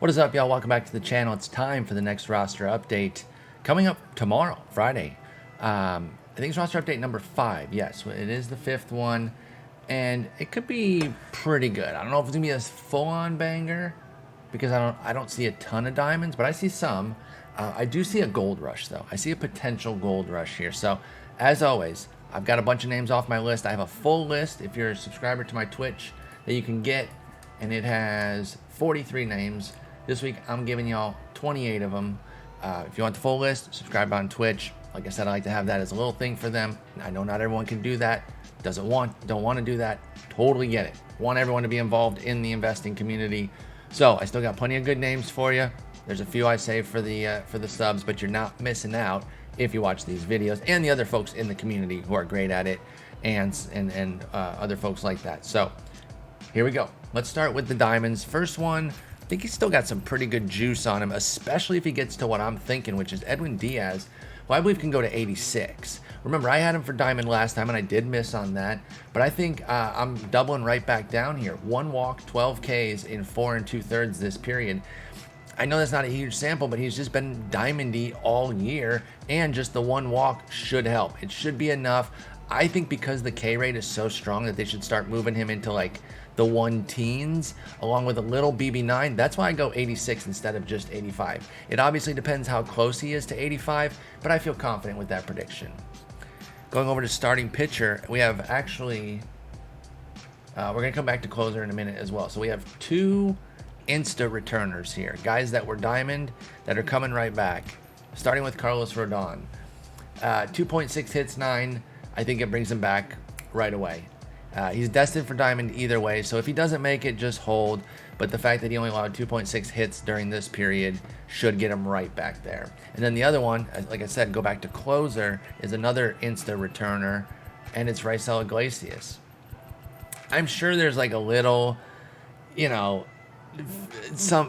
What is up, y'all? Welcome back to the channel. It's time for the next roster update coming up tomorrow, Friday. I think it's roster update number 5. Yes, it is the 5th one, and it could be pretty good. I don't know if it's gonna be a full-on banger because I don't see a ton of diamonds, but I see some. I do see a gold rush though. I see a potential gold rush here. So, as always, I've got a bunch of names off my list. I have a full list if you're a subscriber to my Twitch that you can get, and it has 43 names. This week, I'm giving y'all 28 of them. If you want the full list, subscribe on Twitch. Like I said, I like to have that as a little thing for them. I know not everyone can do that. Don't want to do that. Totally get it. Want everyone to be involved in the investing community. So I still got plenty of good names for you. There's a few I saved for the subs, but you're not missing out if you watch these videos and the other folks in the community who are great at it, and other folks like that. So here we go. Let's start with the diamonds. First one. I think he's still got some pretty good juice on him, especially if he gets to what I'm thinking, which is Edwin Diaz, who I believe can go to 86. Remember, I had him for diamond last time, and I did miss on that, but I think I'm doubling right back down here. 1 walk, 12 Ks in 4 2/3 this period. I know that's not a huge sample, but he's just been diamondy all year, and just the 1 walk should help. It should be enough. I think because the K rate is so strong that they should start moving him into like the 1 teens along with a little BB9. That's why I go 86 instead of just 85. It obviously depends how close he is to 85, but I feel confident with that prediction. Going over to starting pitcher, we have actually, we're going to come back to closer in a minute as well. So we have 2 insta returners here, guys that were diamond that are coming right back. Starting with Carlos Rodon. 2.6 hits, 9. I think it brings him back right away. He's destined for diamond either way, so if he doesn't make it, just hold. But the fact that he only allowed 2.6 hits during this period should get him right back there. And then the other one, like I said, go back to closer, is another insta returner, and it's Raisel Iglesias. I'm sure there's like a little,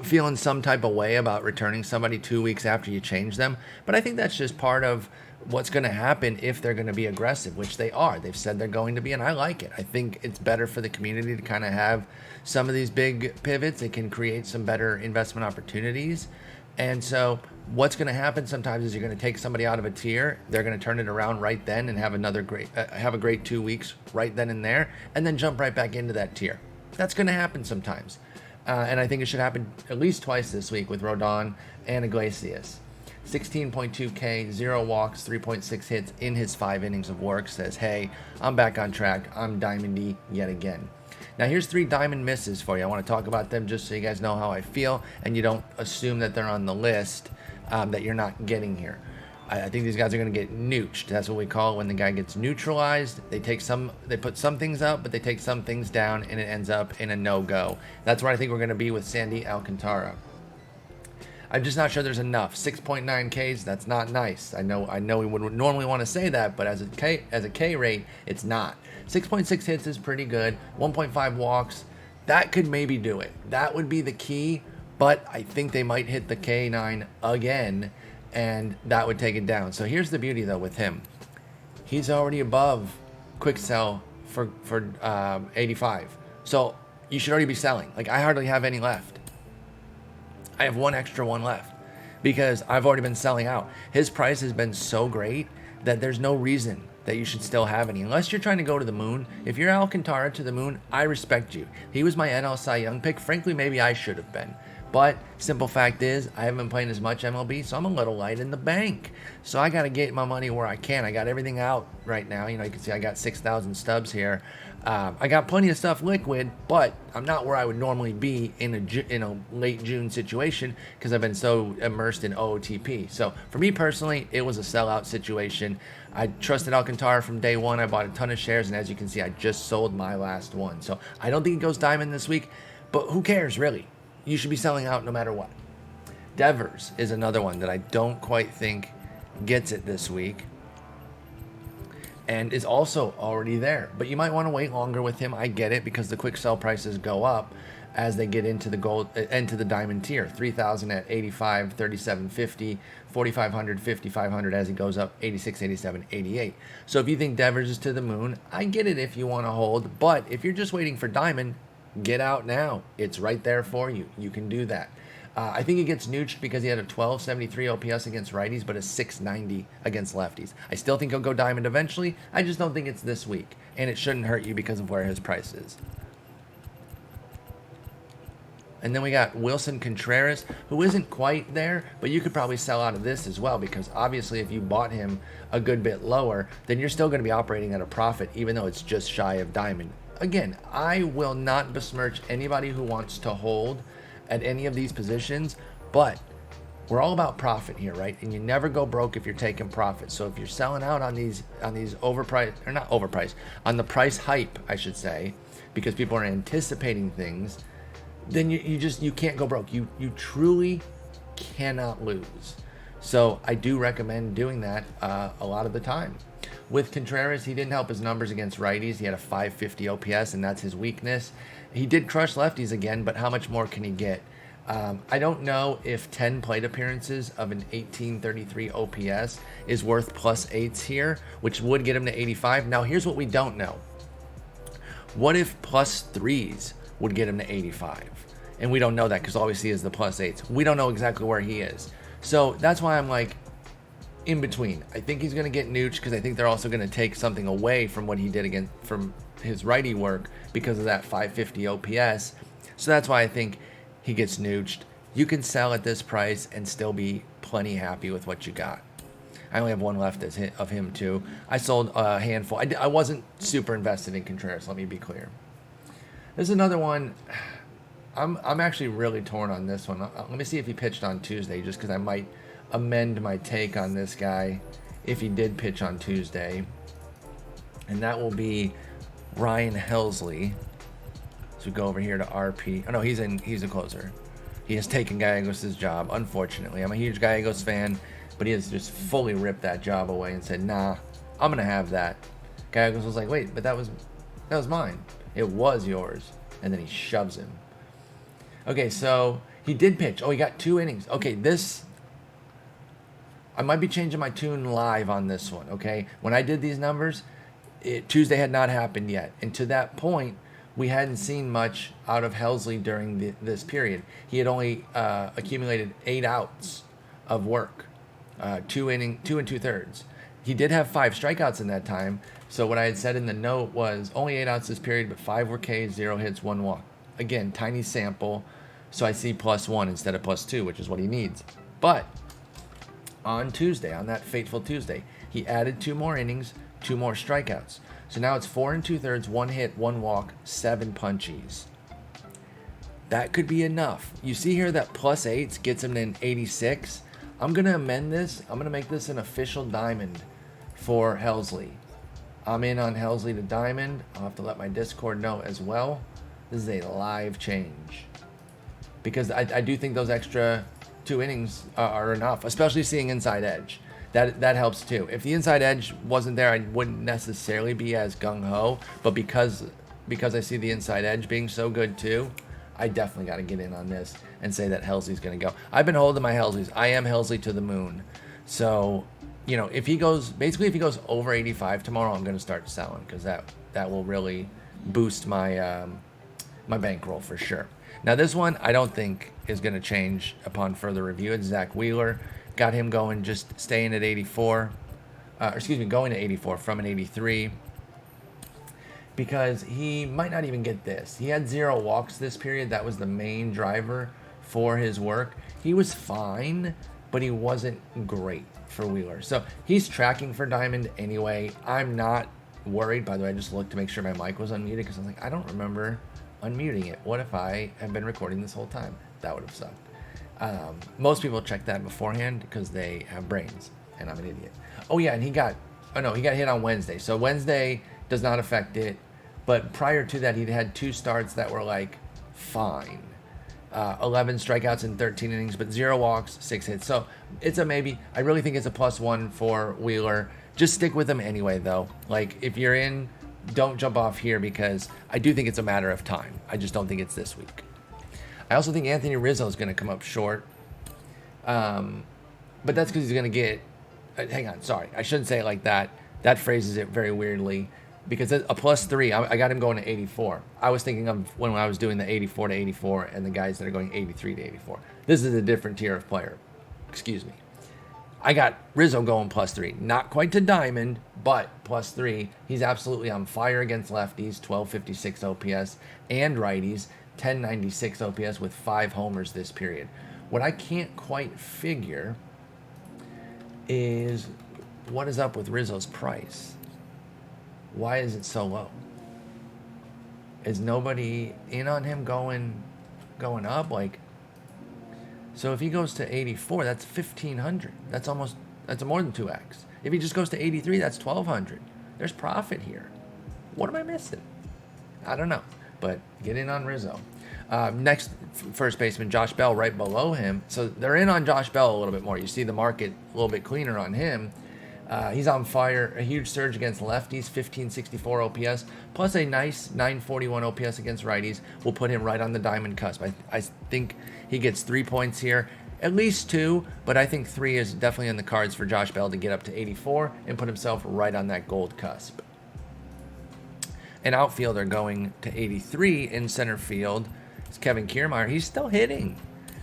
feeling some type of way about returning somebody 2 weeks after you change them, but I think that's just part of what's going to happen if they're going to be aggressive, which they are. They've said they're going to be, and I like it. I think it's better for the community to kind of have some of these big pivots. It can create some better investment opportunities. And so what's going to happen sometimes is you're going to take somebody out of a tier, they're going to turn it around right then and have another have a great 2 weeks right then and there, and then jump right back into that tier. That's going to happen sometimes. And I think it should happen at least twice this week with Rodon and Iglesias. 16.2 K, 0 walks, 3.6 hits in his 5 innings of work. Says, hey, I'm back on track. I'm diamondy yet again. Now here's 3 diamond misses for you. I want to talk about them just so you guys know how I feel and you don't assume that they're on the list that you're not getting here. I think these guys are going to get nooched. That's what we call it when the guy gets neutralized. They put some things up, but they take some things down, and it ends up in a no-go. That's where I think we're going to be with Sandy Alcantara. I'm just not sure there's enough. 6.9 Ks, that's not nice. I know we would normally want to say that, but as a K rate, it's not. 6.6 hits is pretty good. 1.5 walks, that could maybe do it. That would be the key, but I think they might hit the K9 again, and that would take it down. So here's the beauty though with him. He's already above quick sell for 85. So you should already be selling. Like, I hardly have any left. I have 1 extra one left because I've already been selling out. His price has been so great that there's no reason that you should still have any unless you're trying to go to the moon. If you're Alcantara to the moon, I respect you. He was my NL Cy Young pick. Frankly, maybe I should have been. But simple fact is, I haven't been playing as much MLB, so I'm a little light in the bank. So I got to get my money where I can. I got everything out right now. You can see I got 6,000 stubs here. I got plenty of stuff liquid, but I'm not where I would normally be in a late June situation because I've been so immersed in OOTP. So for me personally, it was a sellout situation. I trusted Alcantara from day one. I bought a ton of shares, and as you can see, I just sold my last one. So I don't think it goes diamond this week, but who cares, really? You should be selling out no matter what. Devers is another one that I don't quite think gets it this week and is also already there. But you might want to wait longer with him. I get it because the quick sell prices go up as they get into the gold, into the diamond tier. 3,000 at 85, 37.50, 4,500, 5,500 as he goes up 86, 87, 88. So if you think Devers is to the moon, I get it if you want to hold. But if you're just waiting for diamond, get out now. It's right there for you. You can do that. I think he gets neutred because he had a 1273 OPS against righties, but a 690 against lefties. I still think he'll go diamond eventually. I just don't think it's this week, and it shouldn't hurt you because of where his price is. And then we got Wilson Contreras, who isn't quite there, but you could probably sell out of this as well, because obviously if you bought him a good bit lower, then you're still going to be operating at a profit, even though it's just shy of diamond. Again, I will not besmirch anybody who wants to hold at any of these positions, but we're all about profit here, right? And you never go broke if you're taking profit. So if you're selling out on these overpriced, or not overpriced, on the price hype, I should say, because people are anticipating things, then you can't go broke. You truly cannot lose. So I do recommend doing that a lot of the time. With Contreras, he didn't help his numbers against righties. He had a 550 OPS, and that's his weakness. He did crush lefties again, but how much more can he get? I don't know if 10 plate appearances of an 1833 OPS is worth +8s here, which would get him to 85. Now, here's what we don't know. What if +3s would get him to 85? And we don't know that because all we see is the +8s. We don't know exactly where he is. So that's why I'm like in between. I think he's going to get neutred because I think they're also going to take something away from what he did from his righty work because of that 550 OPS. So that's why I think he gets neutred. You can sell at this price and still be plenty happy with what you got. I only have one left of him too. I sold a handful. I wasn't super invested in Contreras, let me be clear. There's another one. I'm actually really torn on this one. Let me see if he pitched on Tuesday, just because I might amend my take on this guy if he did pitch on Tuesday. And that will be Ryan Helsley. So we go over here to RP. Oh no, he's a closer. He has taken Gallegos' job, unfortunately. I'm a huge Gallegos fan, but he has just fully ripped that job away and said, nah, I'm gonna have that. Gallegos was like, wait, but that was mine. It was yours. And then he shoves him. Okay, so he did pitch. Oh, he got 2 innings. Okay, I might be changing my tune live on this one, okay? When I did these numbers, Tuesday had not happened yet. And to that point, we hadn't seen much out of Helsley during this period. He had only accumulated 8 outs of work, 2 and 2/3. He did have 5 strikeouts in that time. So what I had said in the note was only 8 outs this period, but 5 were Ks, 0 hits, 1 walk. Again, tiny sample, so I see +1 instead of +2, which is what he needs. But on Tuesday, on that fateful Tuesday, he added 2 more innings, 2 more strikeouts. So now it's 4 2/3, 1 hit, 1 walk, 7 punchies. That could be enough. You see here that +8s gets him to an 86. I'm going to amend this. I'm going to make this an official diamond for Helsley. I'm in on Helsley to diamond. I'll have to let my Discord know as well. This is a live change. Because I do think those extra 2 innings are enough, especially seeing inside edge. That helps too. If the inside edge wasn't there, I wouldn't necessarily be as gung-ho. But because I see the inside edge being so good too, I definitely got to get in on this and say that Helsley's going to go. I've been holding my Helsleys. I am Helsley to the moon. So, you know, if he goes over 85 tomorrow, I'm going to start selling because that will really boost my my bankroll for sure. Now this one I don't think is going to change upon further review. It's Zach Wheeler. Got him going, just staying at 84. Going to 84 from an 83. Because he might not even get this. He had 0 walks this period. That was the main driver for his work. He was fine, but he wasn't great for Wheeler. So he's tracking for diamond anyway. I'm not worried. By the way, I just looked to make sure my mic was unmuted because I was like, I don't remember unmuting it. What if I have been recording this whole time? That would have sucked. Most people check that beforehand because they have brains, and I'm an idiot. Oh yeah, and he got hit on Wednesday. So Wednesday does not affect it, but prior to that, he'd had 2 starts that were like fine. 11 strikeouts in 13 innings, but 0 walks, 6 hits. So it's a maybe. I really think it's a +1 for Wheeler. Just stick with him anyway, though. Like if you're in, don't jump off here because I do think it's a matter of time. I just don't think it's this week. I also think Anthony Rizzo is going to come up short. But that's because he's going to get... hang on, sorry. I shouldn't say it like that. That phrases it very weirdly. because a +3, I got him going to 84. I was thinking of when I was doing the 84 to 84 and the guys that are going 83 to 84. This is a different tier of player. Excuse me. I got Rizzo going +3. Not quite to diamond, but +3. He's absolutely on fire against lefties, 1256 OPS, and righties, 1096 OPS with 5 homers this period. What I can't quite figure is what is up with Rizzo's price. Why is it so low? Is nobody in on him going up? Like, so if he goes to 84, that's 1,500. That's more than 2x. If he just goes to 83, that's 1,200. There's profit here. What am I missing? I don't know, but get in on Rizzo. Next first baseman, Josh Bell, right below him. So they're in on Josh Bell a little bit more. You see the market a little bit cleaner on him. He's on fire. A huge surge against lefties, 1564 OPS, plus a nice 941 OPS against righties will put him right on the diamond cusp. I think he gets 3 points here, at least 2, but I think 3 is definitely in the cards for Josh Bell to get up to 84 and put himself right on that gold cusp. An outfielder going to 83 in center field is Kevin Kiermaier. He's still hitting,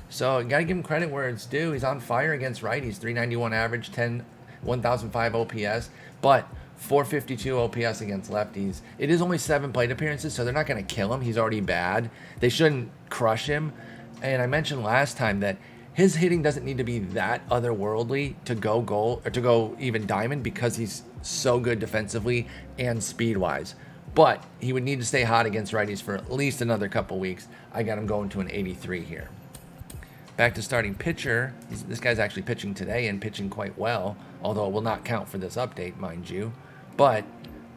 so you got to give him credit where it's due. He's on fire against righties, 391 average, 1005 OPS, but 452 OPS against lefties. It is only 7 plate appearances, so they're not going to kill him. He's already bad. They shouldn't crush him. And I mentioned last time that his hitting doesn't need to be that otherworldly to go gold or to go even diamond because he's so good defensively and speed-wise. But he would need to stay hot against righties for at least another couple weeks. I got him going to an 83 here. Back to starting pitcher. This guy's actually pitching today and pitching quite well, although it will not count for this update, mind you. But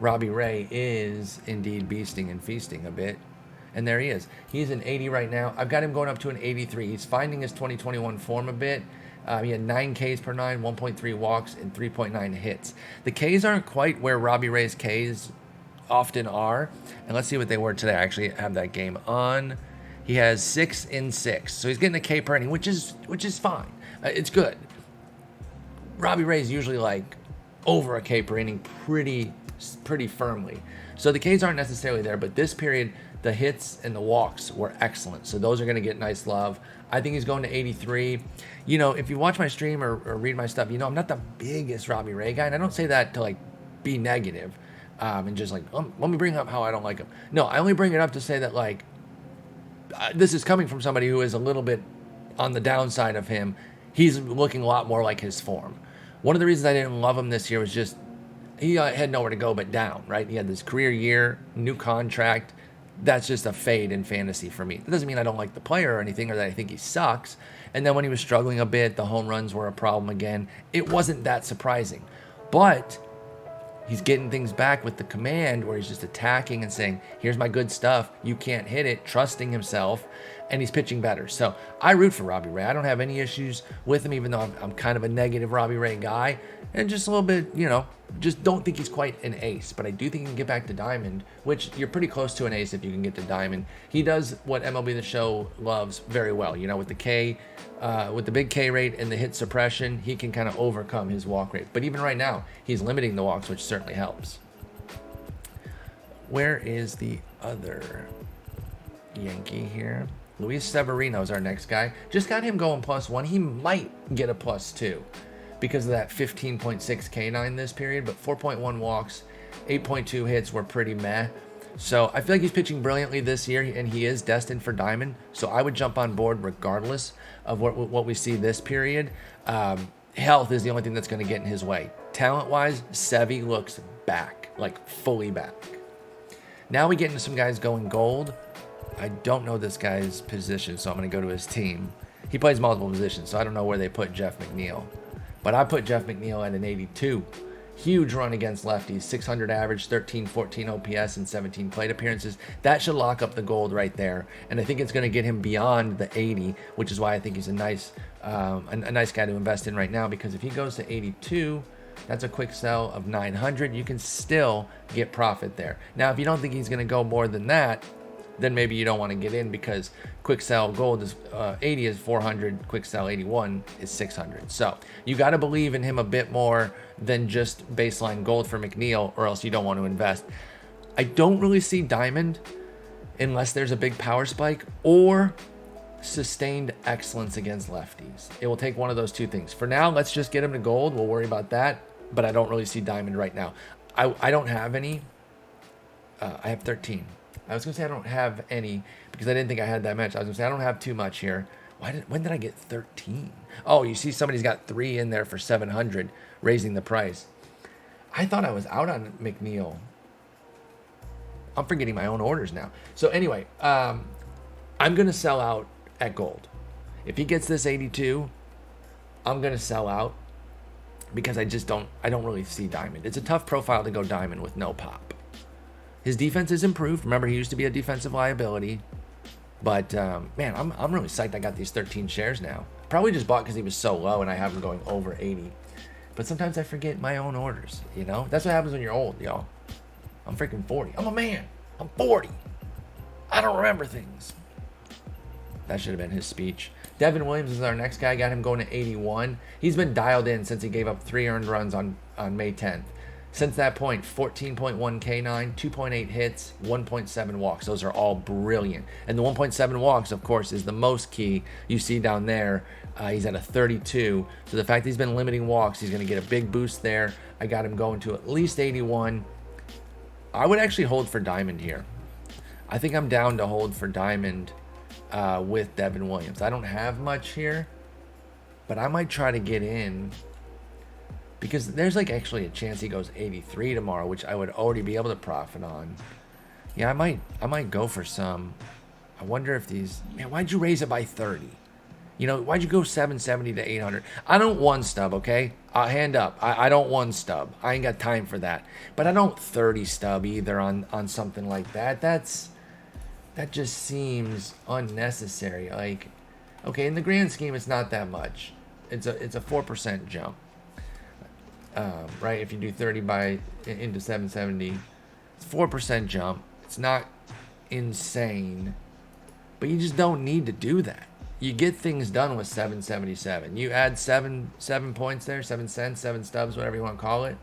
Robbie Ray is indeed beasting and feasting a bit. And there he is. He's an 80 right now. I've got him going up to an 83. He's finding his 2021 form a bit. He had 9 Ks per 9, 1.3 walks, and 3.9 hits. The Ks aren't quite where Robbie Ray's Ks often are. And let's see what they were today. I actually have that game on. He has 6 in 6. So he's getting a K per inning, which is fine. It's good. Robbie Ray's usually like over a K per inning pretty firmly. So the Ks aren't necessarily there, but this period, the hits and the walks were excellent. So those are going to get nice love. I think he's going to 83. You know, if you watch my stream or read my stuff, you know I'm not the biggest Robbie Ray guy. And I don't say that to like be negative and just like, let me bring up how I don't like him. No, I only bring it up to say that like, this is coming from somebody who is a little bit on the downside of him. He's looking a lot more like his form. One of the reasons I didn't love him this year was just he had nowhere to go but down, right? He had this career year, new contract. That's just a fade in fantasy for me. That doesn't mean I don't like the player or anything or that I think he sucks. And then when he was struggling a bit, the home runs were a problem again. It wasn't that surprising. But he's getting things back with the command where he's just attacking and saying, here's my good stuff. You can't hit it, trusting himself, and he's pitching better. So I root for Robbie Ray. I don't have any issues with him, even though I'm kind of a negative Robbie Ray guy. And just a little bit, you know, just don't think he's quite an ace. But I do think he can get back to diamond, which you're pretty close to an ace if you can get to diamond. He does what MLB The Show loves very well. You know, with the K, with the big K rate and the hit suppression, he can kind of overcome his walk rate. But even right now, he's limiting the walks, which certainly helps. Where is the other Yankee here? Luis Severino is our next guy. Just got him going +1. He might get a +2 because of that 15.6 K9 this period, but 4.1 walks, 8.2 hits were pretty meh. So I feel like he's pitching brilliantly this year, and he is destined for diamond. So I would jump on board regardless of what we see this period. Health is the only thing that's going to get in his way. Talent-wise, Sevy looks back, like fully back. Now we get into some guys going gold. I don't know this guy's position, so I'm going to go to his team. He plays multiple positions, so I don't know where they put Jeff McNeil. But I put Jeff McNeil at an 82. Huge run against lefties, 600 average, 1314 OPS, and 17 plate appearances. That should lock up the gold right there, and I think it's going to get him beyond the 80, which is why I think he's a nice guy to invest in right now, because if he goes to 82, that's a quick sell of 900. You can still get profit there. Now, if you don't think he's going to go more than that, then maybe you don't want to get in, because quick sell gold is 80 is 400, quick sell 81 is 600. So you got to believe in him a bit more than just baseline gold for McNeil, or else you don't want to invest. I don't really see diamond unless there's a big power spike or sustained excellence against lefties. It will take one of those two things. For now, let's just get him to gold. We'll worry about that. But I don't really see diamond right now. I don't have any. I have 13. I was going to say I don't have any because I didn't think I had that much. I was going to say I don't have too much here. When did I get 13? Oh, you see somebody's got 3 in there for 700, raising the price. I thought I was out on McNeil. I'm forgetting my own orders now. So anyway, I'm going to sell out at gold. If he gets this 82, I'm going to sell out because I don't really see diamond. It's a tough profile to go diamond with no pop. His defense is improved. Remember, he used to be a defensive liability. But, man, I'm really psyched I got these 13 shares now. Probably just bought because he was so low and I have him going over 80. But sometimes I forget my own orders, you know? That's what happens when you're old, y'all. I'm freaking 40. I'm a man. I'm 40. I don't remember things. That should have been his speech. Devin Williams is our next guy. Got him going to 81. He's been dialed in since he gave up 3 earned runs on May 10th. Since that point, 14.1 K9, 2.8 hits, 1.7 walks. Those are all brilliant. And the 1.7 walks, of course, is the most key. You see down there, he's at a 32. So the fact that he's been limiting walks, he's going to get a big boost there. I got him going to at least 81. I would actually hold for diamond here. I think I'm down to hold for diamond with Devin Williams. I don't have much here, but I might try to get in because there's like actually a chance he goes 83 tomorrow, which I would already be able to profit on. Yeah, I might go for some. I wonder if these, man, why'd you raise it by 30? You know, why'd you go 770 to 800? I don't one stub, okay? Hand up. I don't one stub. I ain't got time for that. But I don't 30 stub either on something like that. That just seems unnecessary. Like, okay, in the grand scheme, it's not that much. It's a 4% jump. Right? If you do 30 into 770, it's 4% jump. It's not insane, but you just don't need to do that. You get things done with 777. You add seven points there, 7 cents, 7 stubs, whatever you want to call it.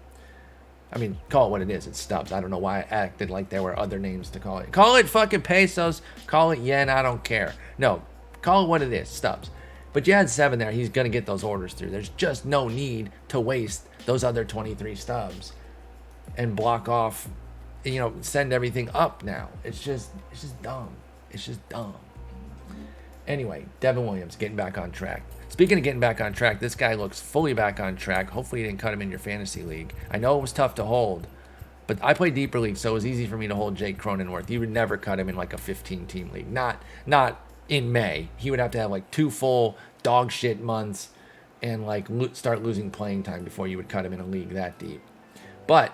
I mean, call it what it is. It's stubs. I don't know why I acted like there were other names to call it. Call it fucking pesos. Call it yen. I don't care. No, call it what it is. Stubs. But you add 7 there. He's going to get those orders through. There's just no need to waste those other 23 stubs and block off, you know, send everything up now. It's just dumb. It's just dumb. Anyway, Devin Williams getting back on track. Speaking of getting back on track, this guy looks fully back on track. Hopefully you didn't cut him in your fantasy league. I know it was tough to hold, but I play deeper league, so it was easy for me to hold Jake Cronenworth. You would never cut him in like a 15-team league. Not in May. He would have to have like 2 full dog shit months and like start losing playing time before you would cut him in a league that deep. But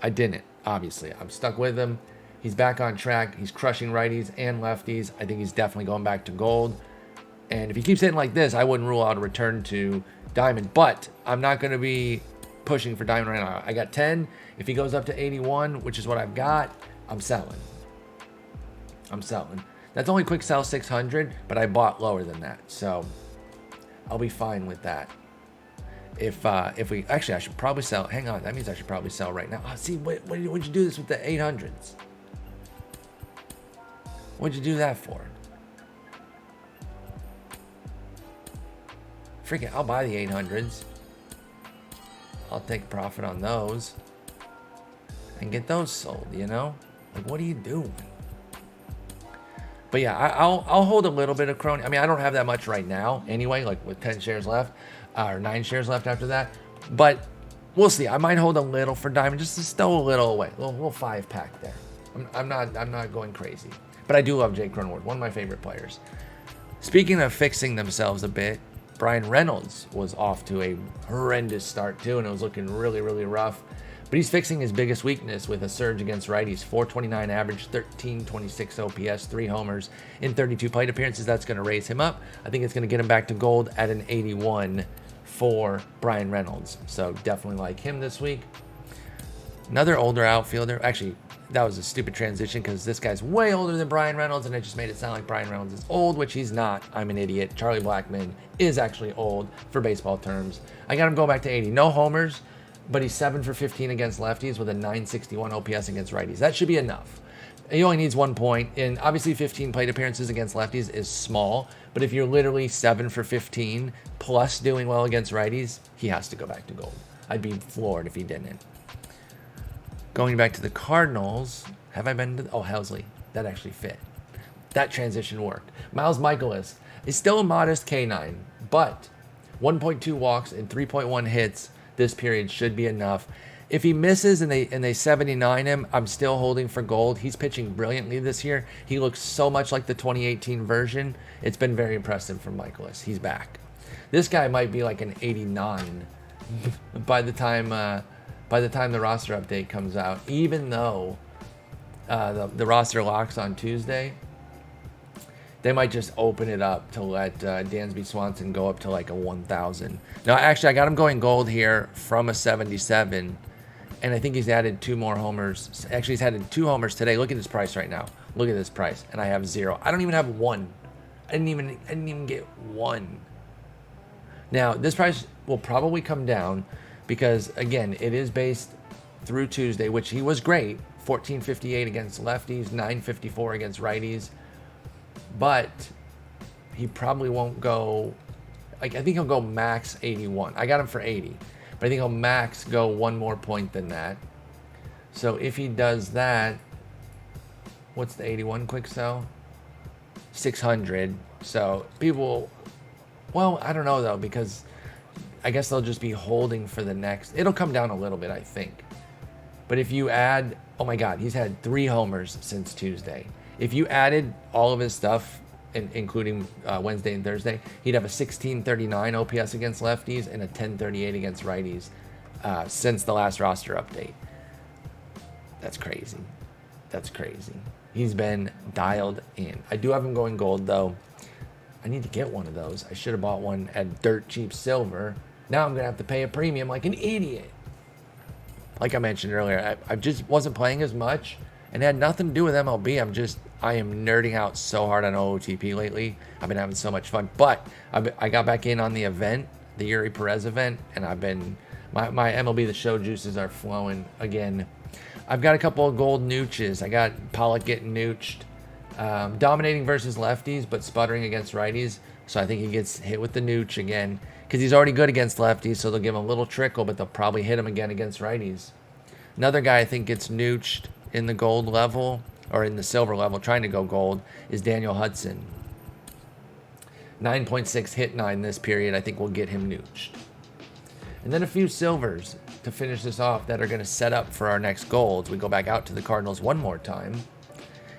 I didn't, obviously. I'm stuck with him. He's back on track. He's crushing righties and lefties. I think he's definitely going back to gold. And if he keeps hitting like this, I wouldn't rule out a return to diamond. But I'm not going to be pushing for diamond right now. I got 10. If he goes up to 81, which is what I've got, I'm selling. That's only quick sell 600, but I bought lower than that. So I'll be fine with that. If we, actually, I should probably sell. Hang on. That means I should probably sell right now. Oh, see, what'd you do this with the 800s? What'd you do that for? Freaking, I'll buy the 800s. I'll take profit on those and get those sold, you know? Like, what are you doing? But yeah, I'll hold a little bit of Crony. I mean, I don't have that much right now anyway, like with 10 shares left, or 9 shares left after that. But we'll see. I might hold a little for diamond, just to stow a little away. A little 5-pack there. I'm not going crazy. But I do love Jake Cronenworth, one of my favorite players. Speaking of fixing themselves a bit, Brian Reynolds was off to a horrendous start too, and it was looking really, really rough. But he's fixing his biggest weakness with a surge against righties. 429 average, 1326 OPS, 3 homers in 32 plate appearances. That's going to raise him up. I think it's going to get him back to gold at an 81 for Brian Reynolds. So definitely like him this week. Another older outfielder. Actually, that was a stupid transition because this guy's way older than Brian Reynolds, and it just made it sound like Brian Reynolds is old, which he's not. I'm an idiot. Charlie Blackmon is actually old for baseball terms. I got him going back to 80. No homers, but he's 7 for 15 against lefties with a 961 OPS against righties. That should be enough. He only needs 1 point, and obviously 15 plate appearances against lefties is small, but if you're literally 7 for 15 plus doing well against righties, he has to go back to gold. I'd be floored if he didn't. Going back to the Cardinals, have I been to... Oh, Helsley. That actually fit. That transition worked. Miles Michaelis is still a modest K9, but 1.2 walks and 3.1 hits this period should be enough. If he misses and they 79 him, I'm still holding for gold. He's pitching brilliantly this year. He looks so much like the 2018 version. It's been very impressive from Michaelis. He's back. This guy might be like an 89 by the time the roster update comes out. Even though the roster locks on Tuesday, they might just open it up to let Dansby Swanson go up to like a 1,000. No, actually, I got him going gold here from a 77. And I think he's added 2 more homers. Actually, he's added 2 homers today. Look at his price right now. Look at this price. And I have 0. I don't even have 1. I didn't even get 1. Now, this price will probably come down because, again, it is based through Tuesday, which he was great. 1458 against lefties, 954 against righties. But he probably won't go... Like, I think he'll go max 81. I got him for 80. But I think he'll max go 1 more point than that. So if he does that, what's the 81 quick sell? 600. So people, well, I don't know though, because I guess they'll just be holding for the next. It'll come down a little bit, I think. But if you add, oh my God, he's had 3 homers since Tuesday. If you added all of his stuff, including Wednesday and Thursday, he'd have a 1639 OPS against lefties and a 1038 against righties since the last roster update. That's crazy. That's crazy. He's been dialed in. I do have him going gold, though. I need to get one of those. I should have bought one at dirt cheap silver. Now I'm going to have to pay a premium like an idiot. Like I mentioned earlier, I just wasn't playing as much and had nothing to do with MLB. I am nerding out so hard on OOTP lately. I've been having so much fun. But I got back in on the event, the Yuri Perez event, and I've been, my MLB The Show juices are flowing again. I've got a couple of gold nooches. I got Pollock getting nooched. Dominating versus lefties, but sputtering against righties. So I think he gets hit with the nooch again. Because he's already good against lefties, so they'll give him a little trickle, but they'll probably hit him again against righties. Another guy I think gets nooched in the gold level, or in the silver level, trying to go gold, is Daniel Hudson. 9.6 hit 9 this period, I think will get him nooched. And then a few silvers to finish this off that are going to set up for our next golds. We go back out to the Cardinals one more time,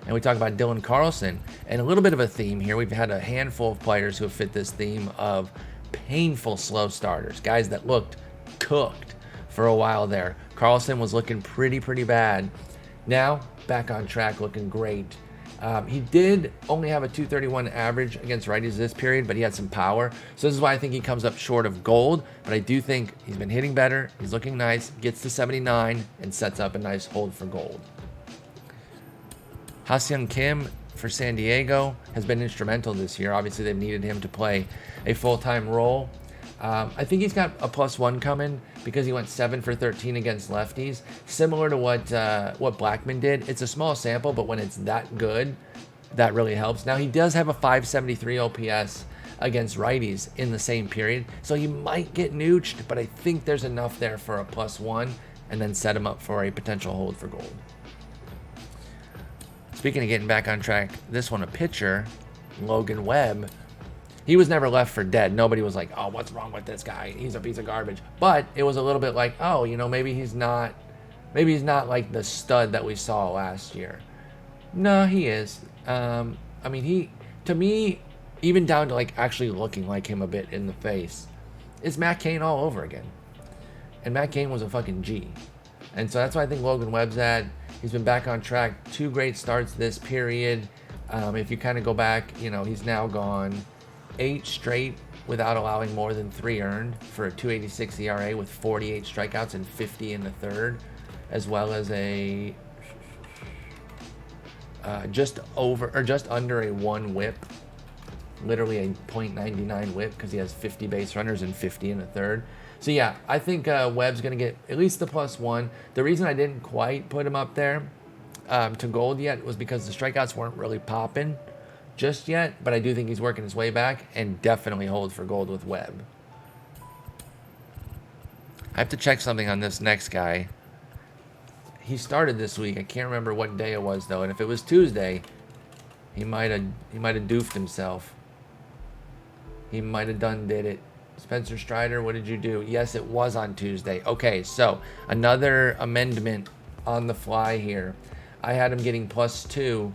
and we talk about Dylan Carlson. And a little bit of a theme here. We've had a handful of players who have fit this theme of painful slow starters, guys that looked cooked for a while there. Carlson was looking pretty bad. Now, back on track, looking great. He did only have a 231 average against righties this period, but he had some power. So this is why I think he comes up short of gold, but I do think he's been hitting better. He's looking nice, gets to 79, and sets up a nice hold for gold. Ha-Seong Kim for San Diego has been instrumental this year. Obviously, they've needed him to play a full-time role. I think he's got a +1 coming because he went 7 for 13 against lefties, similar to what Blackman did. It's a small sample, but when it's that good, that really helps. Now, he does have a 573 OPS against righties in the same period, so he might get nooched, but I think there's enough there for a +1 and then set him up for a potential hold for gold. Speaking of getting back on track, this one a pitcher, Logan Webb. He was never left for dead. Nobody was like, oh, what's wrong with this guy? He's a piece of garbage. But it was a little bit like, oh, maybe he's not like the stud that we saw last year. No, he is. To me, even down to like actually looking like him a bit in the face, it's Matt Cain all over again. And Matt Cain was a fucking G. And so that's why I think Logan Webb's at. He's been back on track. 2 great starts this period. If you kind of go back, he's now gone 8 straight without allowing more than 3 earned for a 2.86 ERA with 48 strikeouts and 50 in the third, as well as a just under a 1 whip literally a .99 whip because he has 50 base runners and 50 in a third. So yeah, I think Webb's going to get at least the +1. The reason I didn't quite put him up there to gold yet was because the strikeouts weren't really popping just yet, but I do think he's working his way back and definitely hold for gold with Webb. I have to check something on this next guy. He started this week. I can't remember what day it was though, and if it was Tuesday, he might have doofed himself. He might have did it. Spencer Strider, what did you do? Yes, it was on Tuesday. Okay, so another amendment on the fly here. I had him getting +2.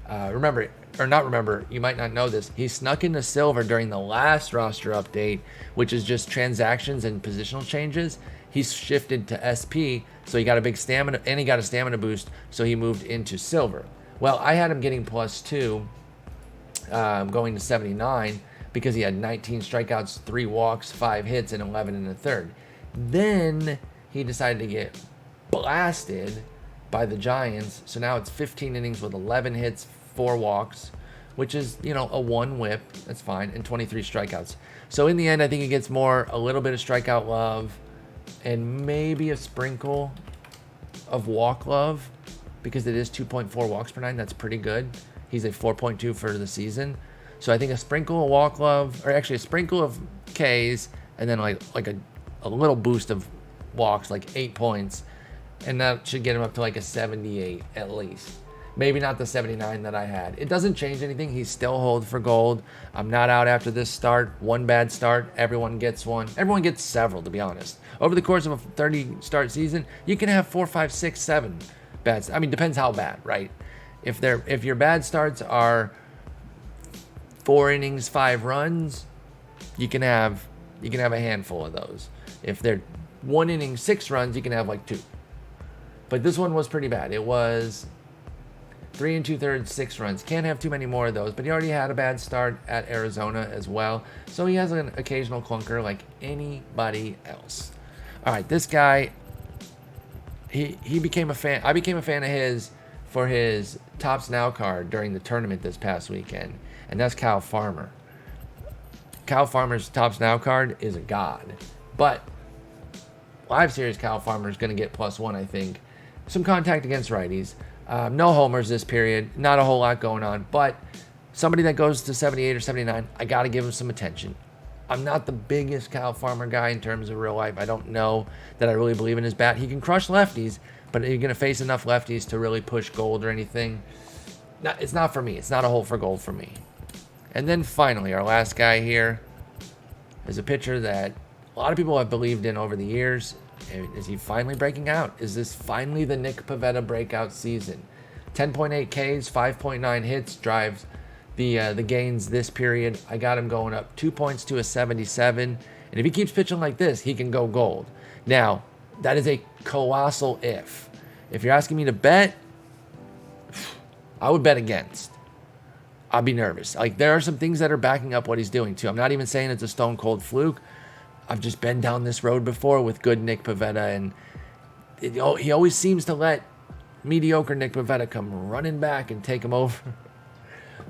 Remember, or not remember, you might not know this. He snuck into silver during the last roster update, which is just transactions and positional changes. He's shifted to SP, so he got a big stamina, and he got a stamina boost, so he moved into silver. Well, I had him getting +2, going to 79, because he had 19 strikeouts, 3 walks, 5 hits, and 11 in the third. Then he decided to get blasted by the Giants, so now it's 15 innings with 11 hits, 4 walks, which is, a 1 whip, that's fine, and 23 strikeouts. So in the end, I think he gets a little bit of strikeout love, and maybe a sprinkle of walk love, because it is 2.4 walks per 9. That's pretty good. He's a 4.2 for the season. So I think a sprinkle of walk love, or actually a sprinkle of Ks, and then like a little boost of walks, like 8 points, and that should get him up to like a 78 at least. Maybe not the 79 that I had. It doesn't change anything. He's still hold for gold. I'm not out after this start. One bad start, everyone gets one. Everyone gets several, to be honest. Over the course of a 30 start season, you can have 4, 5, 6, 7 bad. I mean, depends how bad, right? If your bad starts are 4 innings, 5 runs, you can have a handful of those. If they're 1 inning, 6 runs, you can have like 2. But this one was pretty bad. It was 3 2/3, 6 runs. Can't have too many more of those, but he already had a bad start at Arizona as well. So he has an occasional clunker like anybody else. All right, this guy, he became a fan. I became a fan of his for his Tops Now card during the tournament this past weekend, and that's Kyle Farmer. Kyle Farmer's Tops Now card is a god, but live series Kyle Farmer is going to get +1, I think. Some contact against righties. No homers this period. Not a whole lot going on, but somebody that goes to 78 or 79, I got to give him some attention. I'm not the biggest Kyle Farmer guy in terms of real life. I don't know that I really believe in his bat. He can crush lefties, but are you going to face enough lefties to really push gold or anything? No, it's not for me. It's not a hole for gold for me. And then finally, our last guy here is a pitcher that a lot of people have believed in over the years. Is he finally breaking out? Is this finally the Nick Pivetta breakout season? 10.8 Ks, 5.9 hits, drives the gains this period. I got him going up 2 points to a 77. And if he keeps pitching like this, he can go gold. Now, that is a colossal if. If you're asking me to bet, I would bet against. I'll be nervous. Like, there are some things that are backing up what he's doing, too. I'm not even saying it's a stone cold fluke. I've just been down this road before with good Nick Pivetta, and he always seems to let mediocre Nick Pivetta come running back and take him over.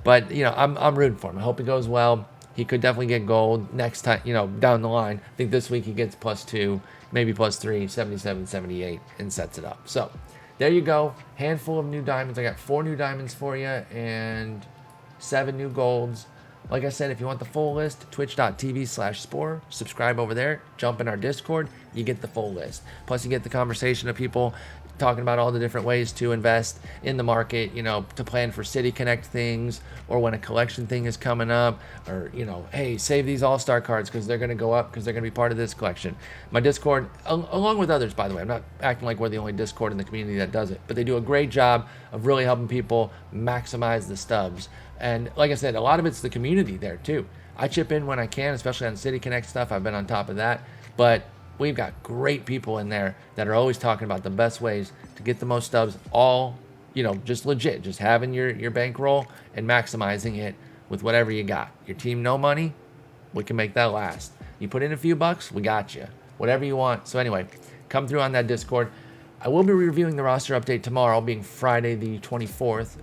But, I'm rooting for him. I hope it goes well. He could definitely get gold next time, down the line. I think this week he gets +2, maybe +3, 77, 78, and sets it up. So, there you go. Handful of new diamonds. I got 4 new diamonds for you and 7 new golds. Like I said, if you want the full list, twitch.tv/Spore. Subscribe over there. Jump in our Discord. You get the full list. Plus, you get the conversation of people talking about all the different ways to invest in the market, to plan for City Connect things, or when a collection thing is coming up, or, hey, save these All-Star cards because they're going to go up because they're going to be part of this collection. My Discord, along with others, by the way, I'm not acting like we're the only Discord in the community that does it, but they do a great job of really helping people maximize the stubs. And like I said, a lot of it's the community there too. I chip in when I can, especially on City Connect stuff. I've been on top of that, but we've got great people in there that are always talking about the best ways to get the most stubs, all, just legit, just having your bankroll and maximizing it with whatever you got. Your team, no money, we can make that last. You put in a few bucks, we got you. Whatever you want. So anyway, come through on that Discord. I will be reviewing the roster update tomorrow, being Friday the 24th,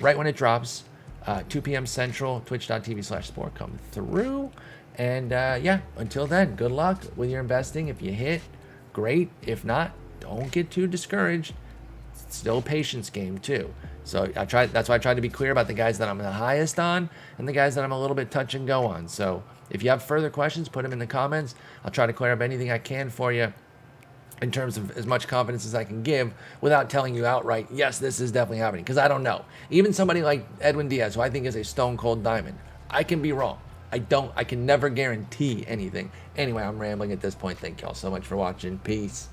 right when it drops. 2 p.m. Central, twitch.tv/sport come through. And yeah, until then, good luck with your investing. If you hit, great. If not, don't get too discouraged. It's still a patience game too. So that's why I tried to be clear about the guys that I'm the highest on and the guys that I'm a little bit touch and go on. So if you have further questions, put them in the comments. I'll try to clear up anything I can for you in terms of as much confidence as I can give without telling you outright, yes, this is definitely happening, because I don't know. Even somebody like Edwin Diaz, who I think is a stone cold diamond, I can be wrong. I can never guarantee anything. Anyway, I'm rambling at this point. Thank y'all so much for watching. Peace.